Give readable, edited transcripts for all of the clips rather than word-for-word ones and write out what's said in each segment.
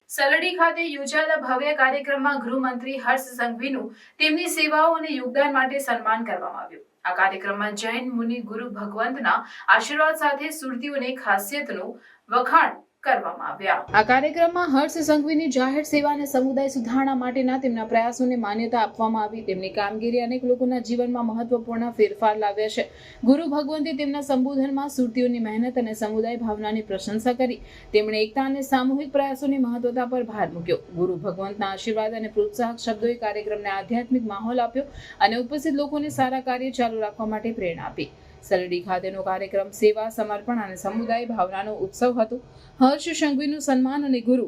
સલડી ખાતે યોજાયેલા ભવ્ય કાર્યક્રમમાં ગૃહમંત્રી હર્ષ સંઘવીનું તેમની સેવાઓ અને યોગદાન માટે સન્માન કરવામાં આવ્યું। આ કાર્યક્રમમાં જૈન મુનિ ગુરુ ભગવંતના આશીર્વાદ સાથે સુરતીઓની ખાસિયતનું વખાણ કરવામાં આવ્યા। આ કાર્યક્રમમાં હર્ષ સંઘવીની જાહેર સેવા અને સમુદાય સુધારણા માટેના તેમના પ્રયાસોને માન્યતા આપવામાં આવી। તેમની કામગીરી અનેક લોકોના જીવનમાં મહત્વપૂર્ણ ફેરફાર લાવ્યા છે। ગુરુ ભગવંતે તેમના સંબોધનમાં સુરતીઓની મહેનત અને સમુદાય ભાવનાની પ્રશંસા કરી। તેમણે એકતા અને સામૂહિક પ્રયાસોની મહત્વતા પર ભાર મૂક્યો। ગુરુ ભગવંતના આશીર્વાદ અને પ્રોત્સાહક શબ્દોએ કાર્યક્રમને આધ્યાત્મિક માહોલ આપ્યો અને ઉપસ્થિત લોકોને સારા કાર્ય ચાલુ રાખવા માટે પ્રેરણા આપી। સલડી ખાતેનો કાર્યક્રમ સેવા, સમર્પણ અને સમુદાય ભાવનાનો ઉત્સવ હતો। હર્ષ સંઘવીનું સન્માન અને ગુરુ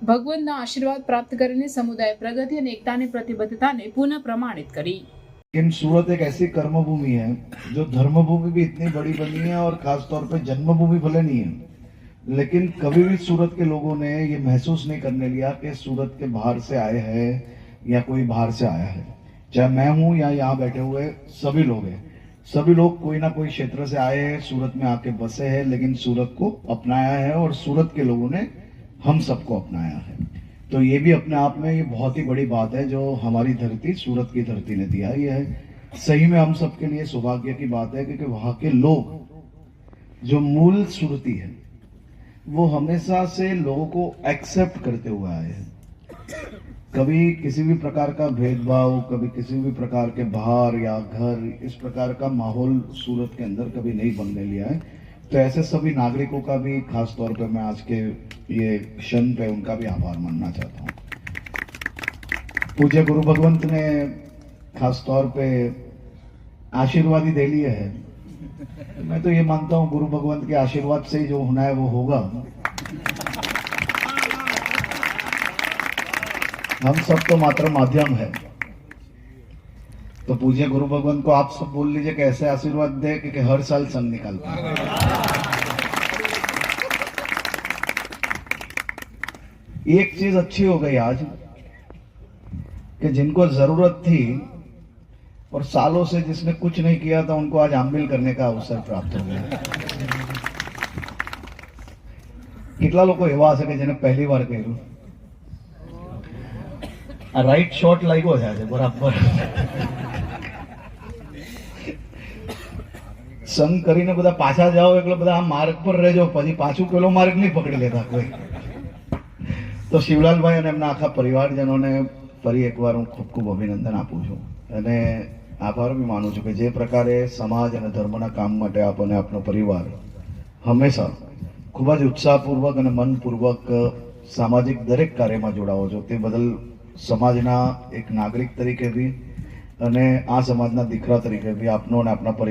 ભગવંતના આશીર્વાદ પ્રાપ્ત કરીને સમુદાય પ્રગતિ અને એકતાની પ્રતિબદ્ધતાને પુનઃ प्रमाणित करी। लेकिन सूरत एक ऐसी कर्म भूमि है जो धर्म भूमि भी इतनी बड़ी बनी है और खास तौर पे जन्म भूमि भले नहीं है, लेकिन कभी भी सूरत के लोगों ने ये महसूस नहीं करने लिया कि सूरत के बाहर से आए हैं या कोई बाहर से आया है। चाहे मैं हूँ या यहाँ बैठे हुए सभी लोग हैं, सभी लोग कोई ना कोई क्षेत्र से आए हैं, सूरत में आके बसे हैं, लेकिन सूरत को अपनाया है और सूरत के लोगों ने हम सबको अपनाया है। तो ये भी अपने आप में ये बहुत ही बड़ी बात है जो हमारी धरती सूरत की धरती ने दिया। ये है सही में हम सबके लिए सौभाग्य की बात है क्योंकि वहाँ के लोग जो मूल सूरती है वो हमेशा से लोगों को एक्सेप्ट करते हुए आए हैं। कभी किसी भी प्रकार का भेदभाव, कभी किसी भी प्रकार के बाहर या घर, इस प्रकार का माहौल सूरत के अंदर कभी नहीं बनने लिया है। तो ऐसे सभी नागरिकों का भी खास तौर पे मैं आज के ये क्षण पे उनका भी आभार मानना चाहता हूँ। पूज्य गुरु भगवंत ने खास तौर पे आशीर्वाद ही दे लिए है। मैं तो ये मानता हूँ गुरु भगवंत के आशीर्वाद से ही जो होना है वो होगा। हम सब तो मात्र माध्यम है। तो पूज्य गुरु भगवंत को आप सब बोल लीजिए कि ऐसे आशीर्वाद दे कि हर साल संघ निकालता है। एक चीज अच्छी हो गई आज कि जिनको जरूरत थी और सालों से जिसने कुछ नहीं किया था उनको आज आमिल करने का अवसर प्राप्त हो गया। કેટલા લોકો એવા હશે કે જેને પહેલી વાર કર્યું? આ રાઈટ શોટ લાગ્યો છે આજે બરાબર। સંગ કરીને બધા પાછા જાઓ એટલે બધા આ માર્ગ પર રહેજો, પછી પાછું પેલો માર્ગ નહીં પકડી લેતા કોઈ। તો શિવલાલભાઈ અને એમના આખા પરિવારજનોને ફરી એકવાર હું ખૂબ ખૂબ અભિનંદન આપું છું અને આભાર બી માનું છું કે જે પ્રકારે સમાજ અને ધર્મના કામ માટે આપ અને આપનો પરિવાર હંમેશા ખૂબ જ ઉત્સાહપૂર્વક અને મનપૂર્વક સામાજિક દરેક કાર્યમાં જોડાવો છો, તે બદલ સમાજના એક નાગરિક તરીકે બી અને આ સમાજના દીકરા તરીકે બી આપનો અને આપના પરિવાર